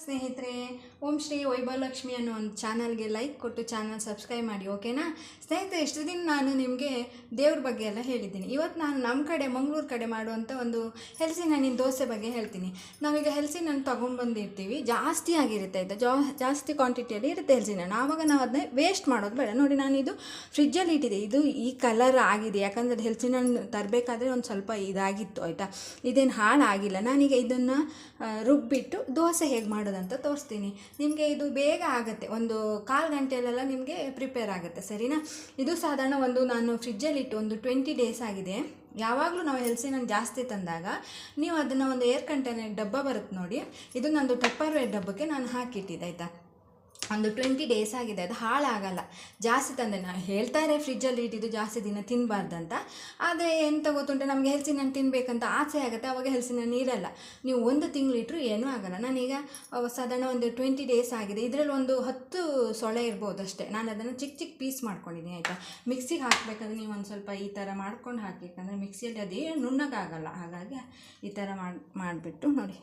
ಸ್ನೇಹಿತರೆ, ಓಂ ಶ್ರೀ ವೈಭವಲಕ್ಷ್ಮಿ ಅನ್ನೋ ಒಂದು ಚಾನಲ್ಗೆ ಲೈಕ್ ಕೊಟ್ಟು ಚಾನಲ್ ಸಬ್ಸ್ಕ್ರೈಬ್ ಮಾಡಿ. ಓಕೆನಾ ಸ್ನೇಹಿತರೆ? ಇಷ್ಟು ದಿನ ನಾನು ನಿಮಗೆ ದೇವ್ರ ಬಗ್ಗೆ ಎಲ್ಲ ಹೇಳಿದ್ದೀನಿ. ಇವತ್ತು ನಾನು ನಮ್ಮ ಕಡೆ ಮಂಗಳೂರು ಕಡೆ ಮಾಡುವಂಥ ಒಂದು ಹಲಸಿನ ಹಣ್ಣಿನ ದೋಸೆ ಬಗ್ಗೆ ಹೇಳ್ತೀನಿ. ನಾವೀಗ ಹಲಸಿನ ಹಣ್ಣು ತೊಗೊಂಡು ಬಂದಿರ್ತೀವಿ, ಜಾಸ್ತಿ ಆಗಿರುತ್ತೆ ಆಯಿತಾ, ಜಾಸ್ತಿ ಕ್ವಾಂಟಿಟಿಯಲ್ಲಿ ಇರುತ್ತೆ ಹಲಸಿನ ಹಣ್ಣು. ಆವಾಗ ನಾವು ಅದನ್ನ ವೇಸ್ಟ್ ಮಾಡೋದು ಬೇಡ. ನೋಡಿ, ನಾನು ಇದು ಫ್ರಿಜ್ಜಲ್ಲಿ ಇಟ್ಟಿದ್ದೆ. ಇದು ಈ ಕಲರ್ ಆಗಿದೆ, ಯಾಕಂದರೆ ಹಲಸಿನ ಹಣ್ಣು ತರಬೇಕಾದ್ರೆ ಒಂದು ಸ್ವಲ್ಪ ಇದಾಗಿತ್ತು ಆಯಿತಾ. ಇದೇನು ಹಾಳಾಗಿಲ್ಲ. ನಾನೀಗ ಇದನ್ನು ರುಬ್ಬಿಟ್ಟು ದೋಸೆ ಹೇಗೆ ಮಾಡೋದಂತ ತೋರಿಸ್ತೀನಿ ನಿಮಗೆ. ಇದು ಬೇಗ ಆಗುತ್ತೆ, ಒಂದು 1/4 ಗಂಟೆಯಲ್ಲೆಲ್ಲ ನಿಮಗೆ ಪ್ರಿಪೇರ್ ಆಗುತ್ತೆ. ಸರಿನಾ? ಇದು ಸಾಧಾರಣ ನಾನು ಫ್ರಿಜ್ಜಲ್ಲಿಟ್ಟು ಒಂದು 20 ಡೇಸ್ ಆಗಿದೆ. ಯಾವಾಗಲೂ ನಾವು ಹಲಸಿನ ಹಣ್ಣು ಜಾಸ್ತಿ ತಂದಾಗ ನೀವು ಅದನ್ನು ಒಂದು ಏರ್ ಕಂಟೈನರ್ ಡಬ್ಬ ಬರುತ್ತೆ ನೋಡಿ, ಇದು ನಂದು ಟಪ್ಪರ್ವೇರ್ ಡಬ್ಬಕ್ಕೆ ನಾನು ಹಾಕಿಟ್ಟಿದ್ದೆ ಆಯಿತಾ. ಒಂದು 20 ಡೇಸ್ ಆಗಿದೆ, ಅದು ಹಾಳಾಗಲ್ಲ. ಜಾಸ್ತಿ ತಂದೆ ನಾನು ಹೇಳ್ತಾರೆ ಫ್ರಿಜ್ಜಲ್ಲಿ ಇಟ್ಟಿದ್ದು ಜಾಸ್ತಿ ದಿನ ತಿನ್ನಬಾರ್ದಂತ. ಆದರೆ ಎಂತ ಗೊತ್ತುಂಟು, ನಮಗೆ ಹಲಸಿನ ಹಣ್ಣು ತಿನ್ನಬೇಕಂತ ಆಸೆ ಆಗುತ್ತೆ, ಆವಾಗ ಹಲಸಿನ ಹಣ್ಣು ಇರಲ್ಲ. ನೀವು 1 ತಿಂಗಳಿಟ್ರೂ ಏನೂ ಆಗೋಲ್ಲ. ನಾನೀಗ ಸಾಧಾರಣ ಒಂದು 20 ಡೇಸ್ ಆಗಿದೆ. ಇದರಲ್ಲಿ ಒಂದು 10 ಸೊಳೆ ಇರ್ಬೋದು ಅಷ್ಟೇ. ನಾನು ಅದನ್ನು ಚಿಕ್ಕ ಚಿಕ್ಕ ಪೀಸ್ ಮಾಡ್ಕೊಂಡಿದ್ದೀನಿ ಆಯಿತಾ. ಮಿಕ್ಸಿಗೆ ಹಾಕಬೇಕಾದ್ರೆ ನೀವು ಒಂದು ಸ್ವಲ್ಪ ಈ ಥರ ಮಾಡ್ಕೊಂಡು ಹಾಕಬೇಕಂದ್ರೆ ಮಿಕ್ಸಿಯಲ್ಲಿ ಅದೇ ನುಣ್ಣಗಾಗಲ್ಲ. ಹಾಗಾಗಿ ಈ ಥರ ಮಾಡಿಬಿಟ್ಟು ನೋಡಿ,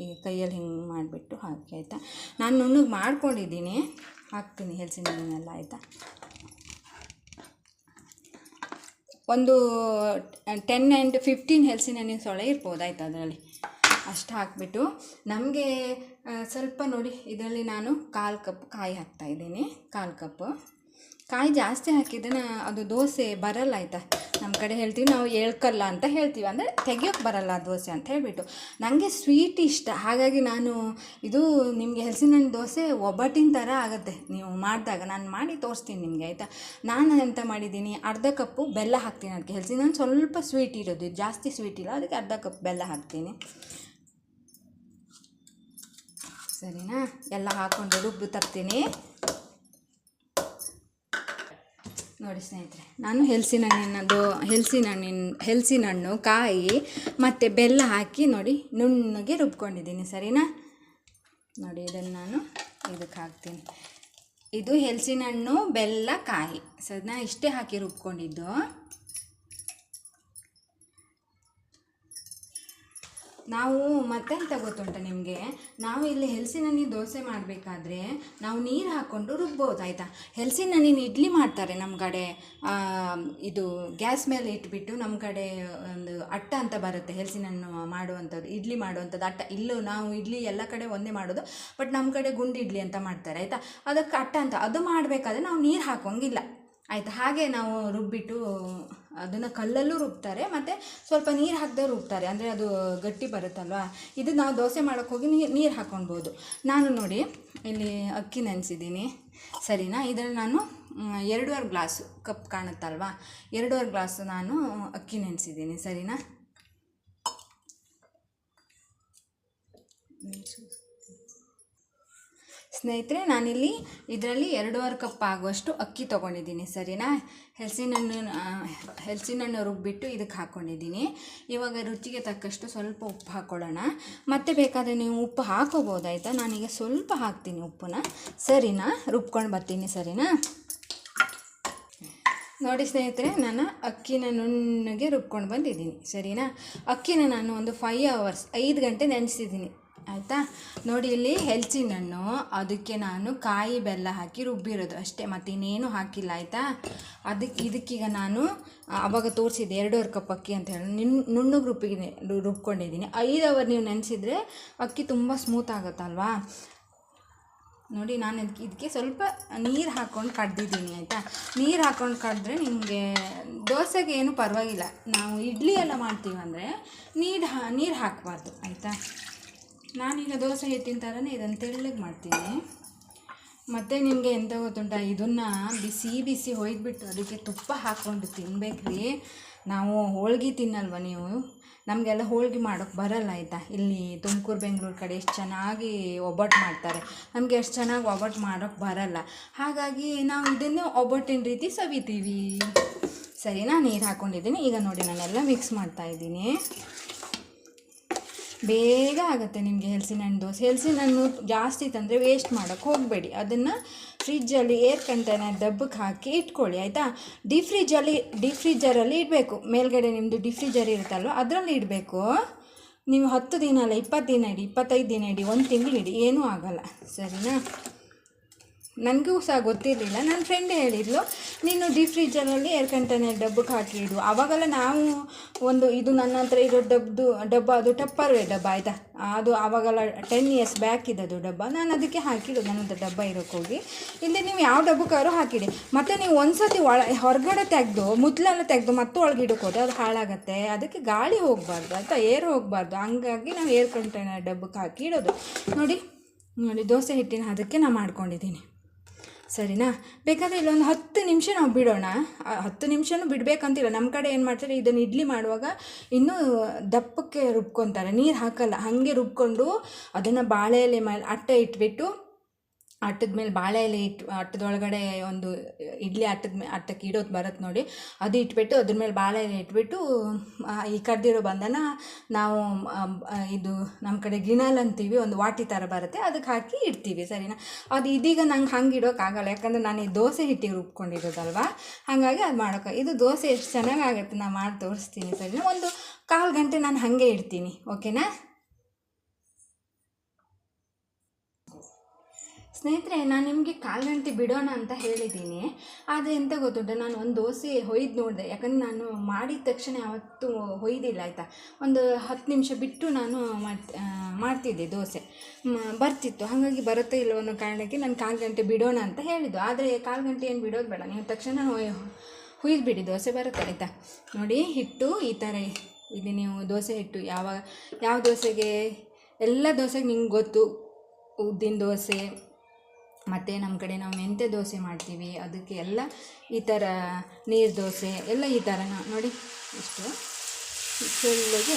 ಈ ಕೈಯಲ್ಲಿ ಹಿಂಗೆ ಮಾಡಿಬಿಟ್ಟು ಹಾಕಿ ಆಯಿತಾ. ನಾನು ನುಣ್ಣಗೆ ಮಾಡ್ಕೊಂಡಿದ್ದೀನಿ, ಹಾಕ್ತೀನಿ ಹಲಸಿನ ಹಣ್ಣನ್ನೆಲ್ಲ ಆಯಿತಾ. ಒಂದು 10 and 15 ಹಲಸಿನ ಹಣ್ಣಿನ ಸೊಳೆ ಇರ್ಬೋದು ಆಯಿತಾ. ಅದರಲ್ಲಿ ಅಷ್ಟು ಹಾಕಿಬಿಟ್ಟು ನಮಗೆ ಸ್ವಲ್ಪ ನೋಡಿ, ಇದರಲ್ಲಿ ನಾನು 1/4 ಕಪ್ ಕಾಯಿ ಹಾಕ್ತಾಯಿದ್ದೀನಿ. 1/4 ಕಪ್ಪು ಕಾಯಿ ಜಾಸ್ತಿ ಹಾಕಿದ್ರೆ ಅದು ದೋಸೆ ಬರಲ್ಲ ಆಯಿತಾ. ನಮ್ಮ ಕಡೆ ಹೇಳ್ತೀವಿ ನಾವು ಎಳ್ಕಲ್ಲ ಅಂತ ಹೇಳ್ತೀವಿ, ಅಂದರೆ ತೆಗಿಯೋಕ್ಕೆ ಬರಲ್ಲ ದೋಸೆ ಅಂತ ಹೇಳಿಬಿಟ್ಟು. ನನಗೆ ಸ್ವೀಟ್ ಇಷ್ಟ, ಹಾಗಾಗಿ ನಾನು ಇದು ನಿಮಗೆ ಹಲಸಿನ ಹಣ್ಣು ದೋಸೆ ಒಬ್ಬಟ್ಟಿನ ಥರ ಆಗುತ್ತೆ ನೀವು ಮಾಡಿದಾಗ. ನಾನು ಮಾಡಿ ತೋರಿಸ್ತೀನಿ ನಿಮಗೆ ಆಯಿತಾ. ನಾನು ಎಂತ ಮಾಡಿದ್ದೀನಿ, ಅರ್ಧ ಕಪ್ಪು ಬೆಲ್ಲ ಹಾಕ್ತೀನಿ. ಅದಕ್ಕೆ ಹಲಸಿನ ಹಣ್ಣು ಸ್ವಲ್ಪ ಸ್ವೀಟ್ ಇರೋದು, ಜಾಸ್ತಿ ಸ್ವೀಟ್ ಇಲ್ಲ, ಅದಕ್ಕೆ ಅರ್ಧ ಕಪ್ ಬೆಲ್ಲ ಹಾಕ್ತೀನಿ. ಸರಿನಾ? ಎಲ್ಲ ಹಾಕ್ಕೊಂಡು ರುಬ್ಬು ತರ್ತೀನಿ. ನೋಡಿ ಸ್ನೇಹಿತರೆ, ನಾನು ಹಲಸಿನ ಹಣ್ಣು ಕಾಯಿ ಮತ್ತು ಬೆಲ್ಲ ಹಾಕಿ ನೋಡಿ ನುಣ್ಣಗೆ ರುಬ್ಕೊಂಡಿದ್ದೀನಿ. ಸರಿನಾ? ನೋಡಿ, ಇದನ್ನು ನಾನು ಇದಕ್ಕೆ ಹಾಕ್ತೀನಿ. ಇದು ಹಲಸಿನ ಹಣ್ಣು ಬೆಲ್ಲ ಕಾಯಿ ಸರಿನಾ, ಇಷ್ಟೇ ಹಾಕಿ ರುಬ್ಕೊಂಡಿದ್ದು. ನಾವು ಮತ್ತೆಂತ ಗೊತ್ತುಂಟ ನಿಮಗೆ, ನಾವು ಇಲ್ಲಿ ಹಲಸಿನ ಹಣ್ಣಿನ ದೋಸೆ ಮಾಡಬೇಕಾದ್ರೆ ನಾವು ನೀರು ಹಾಕ್ಕೊಂಡು ರುಬ್ಬೋದು ಆಯಿತಾ. ಹಲಸಿನ ಹಣ್ಣಿನ ಇಡ್ಲಿ ಮಾಡ್ತಾರೆ ನಮ್ಮ ಕಡೆ. ಇದು ಗ್ಯಾಸ್ ಮೇಲೆ ಇಟ್ಬಿಟ್ಟು ನಮ್ಮ ಕಡೆ ಒಂದು ಅಟ್ಟ ಅಂತ ಬರುತ್ತೆ, ಹಲಸಿನ ಹಣ್ಣು ಮಾಡುವಂಥದ್ದು, ಇಡ್ಲಿ ಮಾಡುವಂಥದ್ದು ಅಟ್ಟ. ಇಲ್ಲೂ ನಾವು ಇಡ್ಲಿ ಎಲ್ಲ ಕಡೆ ಒಂದೇ ಮಾಡೋದು, ಬಟ್ ನಮ್ಮ ಕಡೆ ಗುಂಡು ಇಡ್ಲಿ ಅಂತ ಮಾಡ್ತಾರೆ ಆಯಿತಾ. ಅದಕ್ಕೆ ಅಟ್ಟ ಅಂತ. ಅದು ಮಾಡಬೇಕಾದ್ರೆ ನಾವು ನೀರು ಹಾಕೋಂಗಿಲ್ಲ ಆಯಿತಾ. ಹಾಗೆ ನಾವು ರುಬ್ಬಿಟ್ಟು ಅದನ್ನು ಕಲ್ಲಲ್ಲೂ ರುಬ್ತಾರೆ, ಮತ್ತು ಸ್ವಲ್ಪ ನೀರು ಹಾಕದೆ ರುಬ್ತಾರೆ, ಅಂದರೆ ಅದು ಗಟ್ಟಿ ಬರುತ್ತಲ್ವ. ಇದು ನಾವು ದೋಸೆ ಮಾಡೋಕ್ಕೆ ಹೋಗಿ ನೀರು ಹಾಕ್ಕೊಳ್ಬೋದು. ನಾನು ನೋಡಿ ಇಲ್ಲಿ ಅಕ್ಕಿ ನೆನೆಸಿದ್ದೀನಿ. ಸರಿನಾ? ಇದರಲ್ಲಿ ನಾನು 2.5 ಗ್ಲಾಸು ಕಪ್ ಕಾಣುತ್ತಲ್ವ, 2.5 ಗ್ಲಾಸು ನಾನು ಅಕ್ಕಿ ನೆನೆಸಿದ್ದೀನಿ. ಸರಿನಾ? ಸ್ನೇಹಿತರೆ, ನಾನಿಲ್ಲಿ ಇದರಲ್ಲಿ 2.5 ಕಪ್ ಆಗುವಷ್ಟು ಅಕ್ಕಿ ತೊಗೊಂಡಿದ್ದೀನಿ. ಸರಿನಾ? ಹಲಸಿನ ಹಣ್ಣು ರುಬ್ಬಿಟ್ಟು ಇದಕ್ಕೆ ಹಾಕ್ಕೊಂಡಿದ್ದೀನಿ. ಇವಾಗ ರುಚಿಗೆ ತಕ್ಕಷ್ಟು ಸ್ವಲ್ಪ ಉಪ್ಪು ಹಾಕ್ಕೊಳ್ಳೋಣ. ಮತ್ತೆ ಬೇಕಾದರೆ ನೀವು ಉಪ್ಪು ಹಾಕೋಬೋದು ಆಯಿತಾ. ನಾನೀಗ ಸ್ವಲ್ಪ ಹಾಕ್ತೀನಿ ಉಪ್ಪನ್ನ. ಸರಿನಾ? ರುಬ್ಕೊಂಡು ಬರ್ತೀನಿ. ಸರಿನಾ? ನೋಡಿ ಸ್ನೇಹಿತರೆ, ನಾನು ಅಕ್ಕಿನ ನುಣ್ಣಗೆ ರುಬ್ಕೊಂಡು ಬಂದಿದ್ದೀನಿ. ಸರಿನಾ? ಅಕ್ಕಿನ ನಾನು ಒಂದು 5 ಗಂಟೆ ನೆನೆಸಿದ್ದೀನಿ ಆಯಿತಾ. ನೋಡಿ, ಇಲ್ಲಿ ಹಲಸಿನ ಹಣ್ಣು, ಅದಕ್ಕೆ ನಾನು ಕಾಯಿ ಬೆಲ್ಲ ಹಾಕಿ ರುಬ್ಬಿರೋದು ಅಷ್ಟೇ, ಮತ್ತು ಇನ್ನೇನು ಹಾಕಿಲ್ಲ ಆಯಿತಾ. ಇದಕ್ಕೀಗ ನಾನು ಆವಾಗ ತೋರಿಸಿದ್ದೆ 2.5 ಕಪ್ ಅಕ್ಕಿ ಅಂತ ಹೇಳಿ ನುಣ್ಣಗೆ ರುಬ್ಕೊಂಡಿದ್ದೀನಿ. 5 ಅವರ್ ನೀವು ನೆನೆಸಿದರೆ ಅಕ್ಕಿ ತುಂಬ ಸ್ಮೂತ್ ಆಗುತ್ತಲ್ವಾ. ನೋಡಿ, ನಾನು ಇದಕ್ಕೆ ಸ್ವಲ್ಪ ನೀರು ಹಾಕ್ಕೊಂಡು ಕಡ್ದಿದ್ದೀನಿ ಆಯಿತಾ. ನೀರು ಹಾಕ್ಕೊಂಡು ಕಡಿದ್ರೆ ನಿಮಗೆ ದೋಸೆಗೆ ಏನು ಪರವಾಗಿಲ್ಲ. ನಾವು ಇಡ್ಲಿ ಎಲ್ಲ ಮಾಡ್ತೀವಂದರೆ ನೀರು ಹಾಕಬಾರ್ದು ಆಯಿತಾ. ನಾನೀಗ ದೋಸೆ ಹಿಟ್ಟಿನ ಥರನೇ ಇದನ್ನು ತೆಳ್ಳಗೆ ಮಾಡ್ತೀನಿ. ಮತ್ತು ನಿಮಗೆ ಎಂತ ಗೊತ್ತುಂಟ, ಇದನ್ನು ಬಿಸಿ ಹೊಯ್ದುಬಿಟ್ಟು ಅದಕ್ಕೆ ತುಪ್ಪ ಹಾಕ್ಕೊಂಡು ತಿನ್ಬೇಕ್ರಿ. ನಾವು ಹೋಳ್ಗೆ ತಿನ್ನಲ್ವ ನೀವು, ನಮಗೆಲ್ಲ ಹೋಳ್ಗೆ ಮಾಡೋಕ್ಕೆ ಬರಲ್ಲ ಆಯಿತಾ. ಇಲ್ಲಿ ತುಮಕೂರು ಬೆಂಗಳೂರು ಕಡೆ ಎಷ್ಟು ಚೆನ್ನಾಗಿ ಒಬ್ಬಟ್ಟು ಮಾಡ್ತಾರೆ, ನಮಗೆ ಎಷ್ಟು ಚೆನ್ನಾಗಿ ಒಬ್ಬಟ್ಟು ಮಾಡೋಕ್ಕೆ ಬರಲ್ಲ. ಹಾಗಾಗಿ ನಾವು ಇದನ್ನು ಒಬ್ಬಟ್ಟಿನ ರೀತಿ ಸವಿತೀವಿ. ಸರಿನಾ? ನೀರು ಹಾಕ್ಕೊಂಡಿದ್ದೀನಿ. ಈಗ ನೋಡಿ, ನಾನೆಲ್ಲ ಮಿಕ್ಸ್ ಮಾಡ್ತಾಯಿದ್ದೀನಿ. ಬೇಗ ಆಗುತ್ತೆ ನಿಮಗೆ ಹಲಸಿನ ಹಣ್ಣು ದೋಸೆ. ಹಲಸಿನ ಹಣ್ಣು ಜಾಸ್ತಿ ತಂದರೆ ವೇಸ್ಟ್ ಮಾಡೋಕ್ಕೆ ಹೋಗಬೇಡಿ. ಅದನ್ನು ಫ್ರಿಜ್ಜಲ್ಲಿ ಏರ್ ಕಂಟೈನರ್ ಡಬ್ಬಕ್ಕೆ ಹಾಕಿ ಇಟ್ಕೊಳ್ಳಿ ಆಯಿತಾ. ಡೀಪ್ ಫ್ರೀಜರಲ್ಲಿ ಇಡಬೇಕು. ಮೇಲ್ಗಡೆ ನಿಮ್ಮದು ಡೀಪ್ ಫ್ರೀಜರ್ ಇರುತ್ತಲ್ವ, ಅದರಲ್ಲಿ ಇಡಬೇಕು. ನೀವು 10 ದಿನ ಅಲ್ಲ 20 ದಿನ ಇಡಿ, 25 ದಿನ ಇಡಿ, 1 ತಿಂಗಳು ಇಡಿ, ಏನೂ ಆಗಲ್ಲ. ಸರಿನಾ? ನನಗೂ ಸಹ ಗೊತ್ತಿರಲಿಲ್ಲ, ನನ್ನ ಫ್ರೆಂಡೇ ಹೇಳಿದ್ಲು, ನೀನು ಡೀಪ್ ಫ್ರೀಜರಲ್ಲಿ ಏರ್ ಕಂಟೈನರ್ ಡಬ್ಬಕ್ಕೆ ಹಾಕಿ ಇಡು. ಆವಾಗೆಲ್ಲ ನಾವು ಇದು ನನ್ನ ಹತ್ರ ಇರೋ ಡಬ್ಬ ಅದು ಟಪ್ಪರ್ವೇರ್ ಡಬ್ಬ ಆಯಿತಾ, ಅದು ಆವಾಗೆಲ್ಲ 10 ಇಯರ್ಸ್ ಬ್ಯಾಕ್ ಇದ್ದದು ಡಬ್ಬ. ನಾನು ಅದಕ್ಕೆ ಹಾಕಿಡು, ನನ್ನದು ಡಬ್ಬ ಇರೋಕ್ಕೋಗಿ. ಇಲ್ಲಿ ನೀವು ಯಾವ ಡಬ್ಬಕ್ಕಾದ್ರೂ ಹಾಕಿಡಿ. ಮತ್ತು ನೀವು ಒಂದು ಸತಿ ಹೊರಗಡೆ ತೆಗೆದು ಮುತ್ತಲೆಲ್ಲ ತೆಗೆದು ಮತ್ತೆ ಒಳಗೆ ಇಡೋಕೋದು ಅದು ಹಾಳಾಗತ್ತೆ. ಅದಕ್ಕೆ ಗಾಳಿ ಹೋಗಬಾರ್ದು ಆಯಿತಾ, ಏರ್ ಹೋಗಬಾರ್ದು. ಹಂಗಾಗಿ ನಾವು ಏರ್ ಕಂಟೈನರ್ ಡಬ್ಬಕ್ಕೆ ಹಾಕಿ ಇಡೋದು. ನೋಡಿ ದೋಸೆ ಹಿಟ್ಟಿನ ಅದಕ್ಕೆ ನಾನು ಮಾಡ್ಕೊಂಡಿದ್ದೀನಿ. ಸರಿನಾ? ಬೇಕಾದರೆ ಇಲ್ಲೊಂದು 10 ನಿಮಿಷ ನಾವು ಬಿಡೋಣ. 10 ನಿಮಿಷನೂ ಬಿಡಬೇಕಂತಿಲ್ಲ. ನಮ್ಮ ಕಡೆ ಏನು ಮಾಡ್ತಾರೆ, ಇದನ್ನು ಇಡ್ಲಿ ಮಾಡುವಾಗ ಇನ್ನೂ ದಪ್ಪಕ್ಕೆ ರುಬ್ಕೊತಾರೆ, ನೀರು ಹಾಕಲ್ಲ, ಹಾಗೆ ರುಬ್ಕೊಂಡು ಅದನ್ನು ಬಾಳೆ ಎಲೆ ಮೇಲೆ ಅಟ್ಟ ಇಟ್ಬಿಟ್ಟು, ಅಟ್ಟದ ಮೇಲೆ ಬಾಳೆ ಎಲೆ ಅಟ್ಟದೊಳಗಡೆ ಒಂದು ಇಡ್ಲಿ ಅಟ್ಟಕ್ಕೆ ಇಡೋದು ಬರುತ್ತೆ ನೋಡಿ, ಅದು ಇಟ್ಬಿಟ್ಟು ಅದ್ರ ಮೇಲೆ ಬಾಳೆ ಎಲೆ ಇಟ್ಬಿಟ್ಟು ಈ ಕಡ್ದಿರೋ ಬಂದನ ನಾವು ಇದು ನಮ್ಮ ಕಡೆ ಗಿಣಲ್ ಅಂತೀವಿ, ಒಂದು ವಾಟಿ ಥರ ಬರುತ್ತೆ, ಅದಕ್ಕೆ ಹಾಕಿ ಇಡ್ತೀವಿ. ಸರಿನಾ? ಅದು ಇದೀಗ ನಂಗೆ ಹಂಗೆ ಇಡೋಕ್ಕಾಗಲ್ಲ, ಯಾಕಂದರೆ ನಾನು ಈ ದೋಸೆ ಹಿಟ್ಟಿಗೆ ರುಬ್ಕೊಂಡಿರೋದಲ್ವ, ಹಾಗಾಗಿ ಅದು ಮಾಡೋಕೆ. ಇದು ದೋಸೆ ಎಷ್ಟು ಚೆನ್ನಾಗಾಗುತ್ತೆ ನಾನು ಮಾಡಿ ತೋರಿಸ್ತೀನಿ. ಸರಿನಾ? ಒಂದು 1/4 ಗಂಟೆ ನಾನು ಹಾಗೆ ಇಡ್ತೀನಿ. ಓಕೆನಾ ಸ್ನೇಹಿತರೆ? ನಾನು ನಿಮಗೆ 1/4 ಗಂಟೆ ಬಿಡೋಣ ಅಂತ ಹೇಳಿದ್ದೀನಿ. ಆದರೆ ಎಂತ ಗೊತ್ತುಂಟ, ನಾನು ಒಂದು ದೋಸೆ ಹೊಯ್ದು ನೋಡಿದೆ, ಯಾಕಂದರೆ ನಾನು ಮಾಡಿದ ತಕ್ಷಣ ಯಾವತ್ತೂ ಹೊಯ್ದಿಲ್ಲ ಆಯಿತಾ. ಒಂದು 10 ನಿಮಿಷ ಬಿಟ್ಟು ನಾನು ಮಾಡ್ತಿದ್ದೆ, ದೋಸೆ ಬರ್ತಿತ್ತು. ಹಾಗಾಗಿ ಬರುತ್ತೋ ಇಲ್ಲೋ ಅನ್ನೋ ಕಾರಣಕ್ಕೆ ನಾನು 1/4 ಗಂಟೆ ಬಿಡೋಣ ಅಂತ ಹೇಳಿದ್ದು. ಆದರೆ 1/4 ಗಂಟೆ ಏನು ಬಿಡೋದು ಬೇಡ, ನೀವು ತಕ್ಷಣ ಹುಯ್ದುಬಿಡಿ, ದೋಸೆ ಬರುತ್ತೆ ಆಯಿತಾ. ನೋಡಿ ಹಿಟ್ಟು ಈ ಥರ, ಇಲ್ಲಿ ನೀವು ದೋಸೆ ಹಿಟ್ಟು ಯಾವ ದೋಸೆಗೆ, ಎಲ್ಲ ದೋಸೆಗೆ ನಿಮ್ಗೆ ಗೊತ್ತು, ಉದ್ದಿನ ದೋಸೆ ಮತ್ತು ನಮ್ಮ ಕಡೆ ನಾವು ಮೆಂತ್ಯ ದೋಸೆ ಮಾಡ್ತೀವಿ, ಅದಕ್ಕೆ ಎಲ್ಲ ಈ ಥರ ನೀರು ದೋಸೆ ಎಲ್ಲ ಈ ಥರ ನೋಡಿ ಇಷ್ಟು ಫುಲ್ಲಿಗೆ.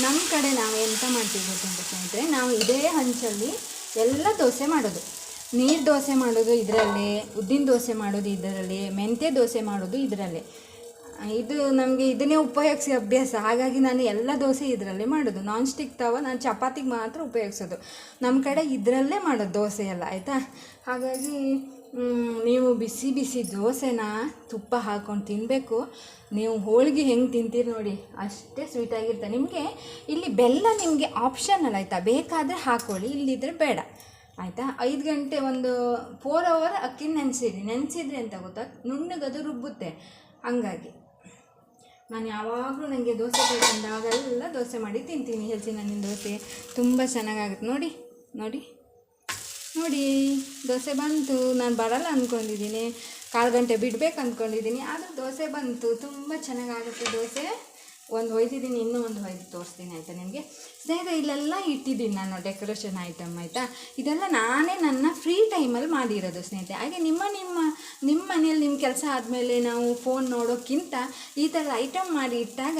ನಮ್ಮ ಕಡೆ ನಾವು ಎಂತ ಮಾಡ್ತೀವಿ ಗೊತ್ತುಂಟು ಸ್ನೇಹಿತರೆ, ನಾವು ಇದೇ ಹಂಚಲ್ಲಿ ಎಲ್ಲ ದೋಸೆ ಮಾಡೋದು. ನೀರು ದೋಸೆ ಮಾಡೋದು ಇದರಲ್ಲೇ, ಉದ್ದಿನ ದೋಸೆ ಮಾಡೋದು ಇದರಲ್ಲೇ, ಮೆಂತ್ಯ ದೋಸೆ ಮಾಡೋದು ಇದರಲ್ಲೇ. ಇದು ನಮಗೆ ಇದನ್ನೇ ಉಪಯೋಗಿಸಿ ಅಭ್ಯಾಸ. ಹಾಗಾಗಿ ನಾನು ಎಲ್ಲ ದೋಸೆ ಇದರಲ್ಲೇ ಮಾಡೋದು. ನಾನ್ ಸ್ಟಿಕ್ ತವ ನಾನು ಚಪಾತಿಗೆ ಮಾತ್ರ ಉಪಯೋಗಿಸೋದು. ನಮ್ಮ ಕಡೆ ಇದರಲ್ಲೇ ಮಾಡೋದು ದೋಸೆ ಎಲ್ಲ ಆಯಿತಾ. ಹಾಗಾಗಿ ನೀವು ಬಿಸಿ ಬಿಸಿ ದೋಸೆನ ತುಪ್ಪ ಹಾಕ್ಕೊಂಡು ತಿನ್ನಬೇಕು. ನೀವು ಹೋಳಿಗೆ ಹೆಂಗೆ ತಿಂತೀರಿ ನೋಡಿ, ಅಷ್ಟೇ ಸ್ವೀಟಾಗಿರುತ್ತೆ. ನಿಮಗೆ ಇಲ್ಲಿ ಬೆಲ್ಲ ನಿಮಗೆ ಆಪ್ಷನಲ್ ಆಯಿತಾ, ಬೇಕಾದರೆ ಹಾಕ್ಕೊಳ್ಳಿ, ಇಲ್ಲಿದ್ದರೆ ಬೇಡ ಆಯಿತಾ. 5 ಗಂಟೆ ಒಂದು 4 hour ಅಕ್ಕಿ ನೆನೆಸಿದ್ರಿ ಅಂತ ಗೊತ್ತಾ, ನುಣ್ಣಗದು ರುಬ್ಬುತ್ತೆ. ಹಂಗಾಗಿ ನಾನು ಯಾವಾಗಲೂ ನನಗೆ ದೋಸೆ ಬೇಕಂದಾಗೆಲ್ಲ ದೋಸೆ ಮಾಡಿ ತಿಂತೀನಿ. ಹಲಸಿನಹಣ್ಣಿನ ದೋಸೆ ತುಂಬ ಚೆನ್ನಾಗಾಗುತ್ತೆ. ನೋಡಿ ನೋಡಿ ನೋಡಿ ದೋಸೆ ಬಂತು. ನಾನು ಬರಲ್ಲ ಅಂದ್ಕೊಂಡಿದ್ದೀನಿ, 1/4 ಗಂಟೆ ಬಿಡಬೇಕು ಅಂದ್ಕೊಂಡಿದ್ದೀನಿ, ಆದರೆ ದೋಸೆ ಬಂತು. ತುಂಬ ಚೆನ್ನಾಗಾಗುತ್ತೆ ದೋಸೆ. ಒಂದು ಹೊಯ್ದಿದ್ದೀನಿ, ಇನ್ನೂ ಒಂದು ಹೊಯ್ದು ತೋರಿಸ್ತೀನಿ ಆಯಿತಾ ನಿಮಗೆ. ಸ್ನೇಹಿತರೆ, ಇಲ್ಲೆಲ್ಲ ಇಟ್ಟಿದ್ದೀನಿ ನಾನು ಡೆಕೋರೇಷನ್ ಐಟಮ್ ಆಯಿತಾ. ಇದೆಲ್ಲ ನಾನೇ ನನ್ನ ಫ್ರೀ ಟೈಮಲ್ಲಿ ಮಾಡಿರೋದು ಸ್ನೇಹಿತರೆ. ಹಾಗೆ ನಿಮ್ಮ ಮನೆಯಲ್ಲಿ ನಿಮ್ಮ ಕೆಲಸ ಆದಮೇಲೆ ನಾವು ಫೋನ್ ನೋಡೋಕ್ಕಿಂತ ಈ ಥರ ಐಟಮ್ ಮಾಡಿ ಇಟ್ಟಾಗ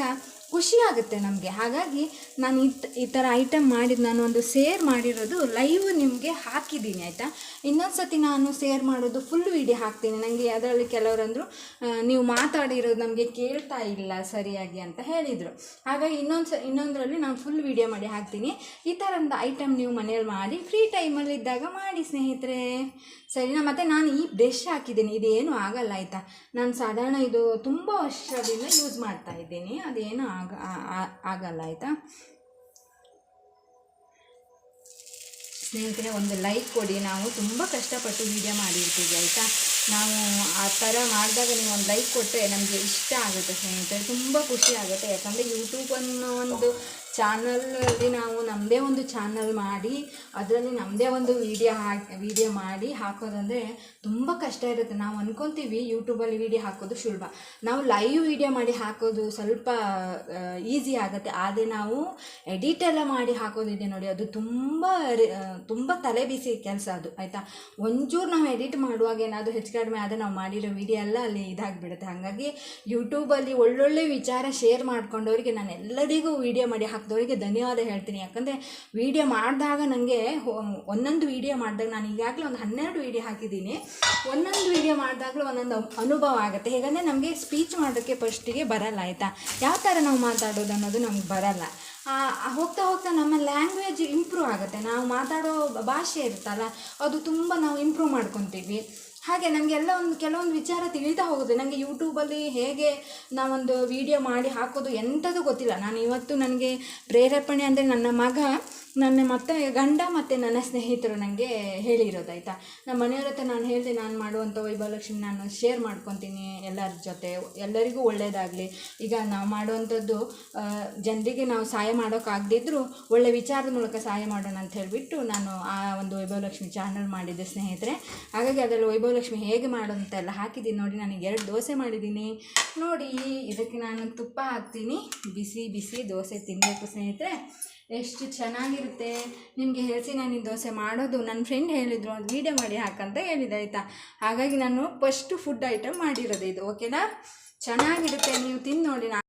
ಖುಷಿ ಆಗುತ್ತೆ ನಮಗೆ. ಹಾಗಾಗಿ ನಾನು ಈ ಥರ ಐಟಮ್ ಮಾಡಿದ್ದು ನಾನು ಒಂದು ಶೇರ್ ಮಾಡಿರೋದು ಲೈವ್ ನಿಮಗೆ ಹಾಕಿದ್ದೀನಿ ಆಯಿತಾ. ಇನ್ನೊಂದು ಸತಿ ನಾನು ಶೇರ್ ಮಾಡೋದು ಫುಲ್ ವೀಡಿಯೋ ಹಾಕ್ತೀನಿ. ನನಗೆ ಅದರಲ್ಲಿ ಕೆಲವರಂದರು ನೀವು ಮಾತಾಡಿರೋದು ನಮಗೆ ಕೇಳ್ತಾ ಇಲ್ಲ ಸರಿಯಾಗಿ ಅಂತ ಹೇಳಿದರು. ಹಾಗಾಗಿ ಇನ್ನೊಂದರಲ್ಲಿ ನಾನು ಫುಲ್ ವೀಡಿಯೋ ಮಾಡಿ ಹಾಕ್ತೀನಿ. ಈ ಥರದ ಐಟಮ್ ನೀವು ಮನೇಲಿ ಮಾಡಿ ಫ್ರೀ ಟೈಮಲ್ಲಿ ಇದ್ದಾಗ ಮಾಡಿ ಸ್ನೇಹಿತರೆ, ಸರಿನಾ. ಮತ್ತು ನಾನು ಈ ಬ್ರಷ್ ಹಾಕಿದ್ದೀನಿ, ಇದೇನು ಆಗಲ್ಲ ಆಯಿತಾ. ನಾನು ಸಾಧಾರಣ ಇದು ತುಂಬ ವರ್ಷದಿಂದ ಯೂಸ್ ಮಾಡ್ತಾ ಇದ್ದೀನಿ, ಅದೇನು ಆಗಲ್ಲ ಆಯಿತಾ. ಸ್ನೇಹಿತರೆ, ಒಂದು ಲೈಕ್ ಕೊಡಿ. ನಾವು ತುಂಬ ಕಷ್ಟಪಟ್ಟು ವೀಡಿಯೋ ಮಾಡಿರ್ತೀವಿ ಆಯಿತಾ. ನಾವು ಆ ಥರ ಮಾಡಿದಾಗ ನೀವು ಒಂದು ಲೈಕ್ ಕೊಟ್ಟರೆ ನಮಗೆ ಇಷ್ಟ ಆಗುತ್ತೆ ಸ್ನೇಹಿತರೆ, ತುಂಬ ಖುಷಿ ಆಗುತ್ತೆ. ಯಾಕಂದರೆ ಯೂಟ್ಯೂಬ್ ಅನ್ನೋ ಒಂದು ಚಾನಲಲ್ಲಿ ನಾವು ನಮ್ಮದೇ ಒಂದು ಚಾನಲ್ ಮಾಡಿ ಅದರಲ್ಲಿ ನಮ್ಮದೇ ಒಂದು ವೀಡಿಯೋ ಮಾಡಿ ಹಾಕೋದಂದರೆ ತುಂಬ ಕಷ್ಟ ಇರುತ್ತೆ. ನಾವು ಅಂದ್ಕೊತೀವಿ ಯೂಟ್ಯೂಬಲ್ಲಿ ವೀಡಿಯೋ ಹಾಕೋದು ಸುಲಭ, ನಾವು ಲೈವ್ ವೀಡಿಯೋ ಮಾಡಿ ಹಾಕೋದು ಸ್ವಲ್ಪ ಈಸಿ ಆಗುತ್ತೆ. ಆದರೆ ನಾವು ಎಡಿಟೆಲ್ಲ ಮಾಡಿ ಹಾಕೋದಿದೆ ನೋಡಿ, ಅದು ತುಂಬ ತಲೆ ಬಿಸಿ ಕೆಲಸ ಅದು ಆಯಿತಾ. ಒಂಚೂರು ನಾವು ಎಡಿಟ್ ಮಾಡುವಾಗ ಏನಾದರೂ ಹೆಚ್ಚು ಕಡಿಮೆ ಆದರೆ ನಾವು ಮಾಡಿರೋ ವೀಡಿಯೋ ಎಲ್ಲ ಅಲ್ಲಿ ಇದಾಗಿಬಿಡುತ್ತೆ. ಹಾಗಾಗಿ ಯೂಟ್ಯೂಬಲ್ಲಿ ಒಳ್ಳೊಳ್ಳೆ ವಿಚಾರ ಶೇರ್ ಮಾಡ್ಕೊಂಡವರಿಗೆ ನಾನು ಎಲ್ಲರಿಗೂ ವೀಡಿಯೋ ಮಾಡಿ ಹಾಕಿದವರಿಗೆ ಧನ್ಯವಾದ ಹೇಳ್ತೀನಿ. ಯಾಕಂದರೆ ವೀಡಿಯೋ ಮಾಡಿದಾಗ ನನಗೆ ಒಂದೊಂದು ವೀಡಿಯೋ ಮಾಡಿದಾಗ ನಾನು ಈಗಾಗಲೇ ಒಂದು 12 ವೀಡಿಯೋ ಹಾಕಿದ್ದೀನಿ. ಒಂದೊಂದು ವೀಡಿಯೋ ಮಾಡಿದಾಗಲೂ ಒಂದೊಂದು ಅನುಭವ ಆಗುತ್ತೆ. ಹೇಗಂದರೆ ನಮಗೆ ಸ್ಪೀಚ್ ಮಾಡೋಕ್ಕೆ ಫಸ್ಟಿಗೆ ಬರಲ್ಲ ಆಯಿತಾ, ಯಾವ ಥರ ನಾವು ಮಾತಾಡೋದು ಅನ್ನೋದು ನಮ್ಗೆ ಬರಲ್ಲ. ಹೋಗ್ತಾ ಹೋಗ್ತಾ ನಮ್ಮ ಲ್ಯಾಂಗ್ವೇಜ್ ಇಂಪ್ರೂವ್ ಆಗುತ್ತೆ. ನಾವು ಮಾತಾಡೋ ಭಾಷೆ ಇರುತ್ತಲ್ಲ ಅದು ತುಂಬ ನಾವು ಇಂಪ್ರೂವ್ ಮಾಡ್ಕೊತೀವಿ. ಹಾಗೆ ನನಗೆಲ್ಲ ಕೆಲವೊಂದು ವಿಚಾರ ತಿಳಿತಾ ಹೋಗುತ್ತೆ. ನನಗೆ ಯೂಟ್ಯೂಬಲ್ಲಿ ಹೇಗೆ ನಾವೊಂದು ವಿಡಿಯೋ ಮಾಡಿ ಹಾಕೋದು ಎಂಥದ್ದು ಗೊತ್ತಿಲ್ಲ. ನಾನು ಇವತ್ತು ನನಗೆ ಪ್ರೇರೇಪಣೆ ಅಂದರೆ ನನ್ನ ಮಗ, ನನ್ನ ಮತ್ತೆ ಗಂಡ ಮತ್ತು ನನ್ನ ಸ್ನೇಹಿತರು ನನಗೆ ಹೇಳಿರೋದು ಆಯಿತಾ. ನಮ್ಮ ಮನೆಯವ್ರ ಹತ್ರ ನಾನು ಹೇಳಿದೆ, ನಾನು ಮಾಡುವಂಥ ವೈಭವಲಕ್ಷ್ಮಿ ನಾನು ಶೇರ್ ಮಾಡ್ಕೊತೀನಿ ಎಲ್ಲರ ಜೊತೆ, ಎಲ್ಲರಿಗೂ ಒಳ್ಳೆಯದಾಗಲಿ. ಈಗ ನಾವು ಮಾಡುವಂಥದ್ದು ಜನರಿಗೆ ನಾವು ಸಹಾಯ ಮಾಡೋಕ್ಕಾಗದಿದ್ದರೂ ಒಳ್ಳೆ ವಿಚಾರದ ಮೂಲಕ ಸಹಾಯ ಮಾಡೋಣ ಅಂತ ಹೇಳಿಬಿಟ್ಟು ನಾನು ಆ ಒಂದು ವೈಭವಲಕ್ಷ್ಮಿ ಚಾನಲ್ ಮಾಡಿದ್ದೆ ಸ್ನೇಹಿತರೆ. ಹಾಗಾಗಿ ಅದರಲ್ಲಿ ವೈಭವಲಕ್ಷ್ಮಿ ಹೇಗೆ ಮಾಡೋಂತೆಲ್ಲ ಹಾಕಿದ್ದೀನಿ ನೋಡಿ. ನನಗೆ 2 ದೋಸೆ ಮಾಡಿದ್ದೀನಿ ನೋಡಿ. ಇದಕ್ಕೆ ನಾನು ತುಪ್ಪ ಹಾಕ್ತೀನಿ. ಬಿಸಿ ಬಿಸಿ ದೋಸೆ ತಿನ್ನಬೇಕು ಸ್ನೇಹಿತರೆ, ಎಷ್ಟು ಚೆನ್ನಾಗಿರುತ್ತೆ. ನಿಮಗೆ ಹೇಳಿಸಿ ನಾನು ಈ ದೋಸೆ ಮಾಡೋದು ನನ್ನ ಫ್ರೆಂಡ್ ಹೇಳಿದರು, ಒಂದು ವೀಡಿಯೋ ಮಾಡಿ ಹಾಕಂತ ಹೇಳಿದೆ ಆಯಿತಾ. ಹಾಗಾಗಿ ನಾನು ಫಸ್ಟು ಫುಡ್ ಐಟಮ್ ಮಾಡಿರೋದು ಇದು, ಓಕೆನಾ. ಚೆನ್ನಾಗಿರುತ್ತೆ, ನೀವು ತಿಂದು ನೋಡಿ.